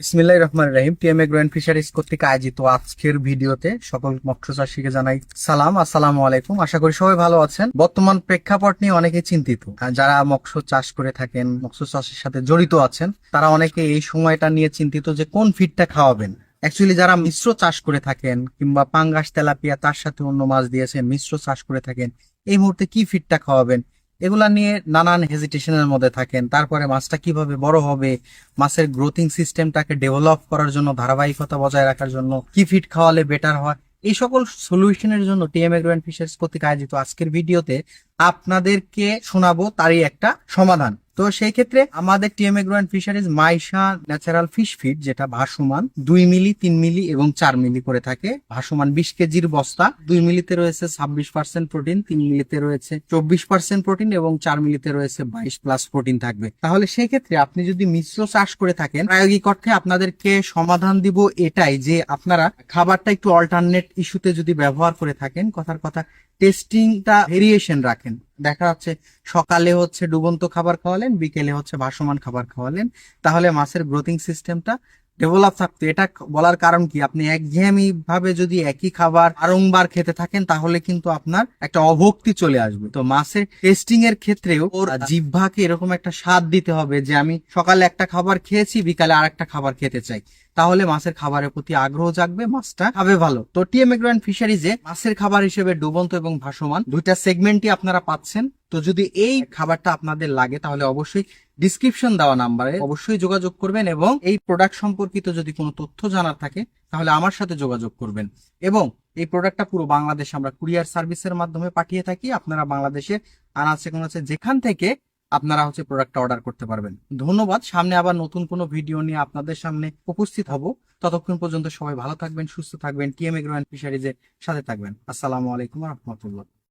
বিসমিল্লাহির রহমানির রহিম। TM agro and fisheries কর্তৃক আয়োজিত আজকের ভিডিওতে সকল মৎস্য চাষীকে জানাই সালাম, আসসালামু আলাইকুম। আশা করি সবাই ভালো আছেন। বর্তমান প্রেক্ষাপট নিয়ে অনেকে চিন্তিত। যারা মৎস্য চাষ করে থাকেন, মৎস্য চাষের সাথে জড়িত আছেন, তারা অনেকে এই সময়টা নিয়ে চিন্তিত যে কোন ফিডটা খাওয়াবেন। অ্যাকচুয়ালি যারা মিশ্র চাষ করে থাকেন কিংবা পাঙ্গাস, তেলাপিয়া তার সাথে অন্য মাছ দিয়েছেন, মিশ্র চাষ করে থাকেন, এই মুহূর্তে কি ফিডটা খাওয়াবেন এগুলা নিয়ে নানান হেজিটেশনের মধ্যে থাকেন। তারপরে মাছটা কিভাবে বড় হবে, মাছের গ্রোথিং সিস্টেমটাকে ডেভেলপ করার জন্য, ধারাবাহিকতা বজায় রাখার জন্য কি ফিড খাওয়ালে বেটার হয়, এই সকল সলিউশনের জন্য টিএম এগ্রো এন্ড ফিশারিজ কর্তৃক আয়োজিত আজকের ভিডিওতে আপনাদেরকে শোনাবো তারই একটা সমাধান। তো সেই ক্ষেত্রে আমাদের TM agro and fisheries Maisha natural fish feed, যেটা ভাসমান 2 মিলি, 3 মিলি এবং 4 মিলি করে থাকে। ভাসমান 20 কেজির বস্তা। 2 মিলিতে রয়েছে 26% প্রোটিন, 3 মিলিতে রয়েছে 24% প্রোটিন এবং 4 মিলিতে রয়েছে 22+ প্রোটিন থাকবে। তাহলে সেই ক্ষেত্রে আপনি যদি মিশ্র চাষ করে থাকেন, প্রায়োগিক অর্থে আপনাদেরকে সমাধান দিব এটাই যে আপনারা খাবারটা একটু অল্টারনেট ইস্যুতে যদি ব্যবহার করে থাকেন, কথার কথা টেস্টিংটা ভেরিয়েশন রাখেন। দেখা যাচ্ছে সকালে হচ্ছে ডুবন্ত খাবার খাওয়ালেন, বিকেলে হচ্ছে ভাসমান খাবার খাওয়ালেন, তাহলে মাছের গ্রোথিং সিস্টেমটা ডেভেলপ থাকতো। এটা বলার কারণ কি, আপনি একঘেয়েমি ভাবে যদি একই খাবার বারংবার খেতে থাকেন তাহলে কিন্তু আপনার একটা অভক্তি চলে আসবে। তো মাছের টেস্টিং এর ক্ষেত্রেও ওর জিহ্বাকে এরকম একটা স্বাদ দিতে হবে যে আমি সকালে একটা খাবার খেয়েছি, বিকালে আর একটা খাবার খেতে চাই। তাহলে মাছের খাবারের প্রতি আগ্রহ জাগবে, মাছটা খাবে ভালো। তো টিএম এগ্রো এন্ড ফিশারিজে মাছের খাবার হিসেবে ডুবন্ত এবং ভাসমান দুইটা সেগমেন্টই আপনারা পাচ্ছেন। তো যদি এই খাবারটা আপনাদের লাগে তাহলে অবশ্যই ডিসক্রিপশন দেওয়া নাম্বারে অবশ্যই যোগাযোগ করবেন, এবং এই প্রোডাক্ট সম্পর্কিত যদি কোনো তথ্য জানার থাকে তাহলে আমার সাথে যোগাযোগ করবেন। এবং এই প্রোডাক্টটা পুরো বাংলাদেশে আমরা কুরিয়ার সার্ভিসের মাধ্যমে পাঠিয়ে থাকি। আপনারা বাংলাদেশের আনাচে কোনাচে যেখান থেকে আপনারা হচ্ছে প্রোডাক্টটা অর্ডার করতে পারবেন। ধন্যবাদ। সামনে আবার নতুন কোনো ভিডিও নিয়ে আপনাদের সামনে উপস্থিত হব। ততক্ষণ পর্যন্ত সবাই ভালো থাকবেন, সুস্থ থাকবেন, টিএম এগ্রো এন্ড ফিশারিজের সাথে থাকবেন। আসসালামু আলাইকুম ওয়া রাহমাতুল্লাহ।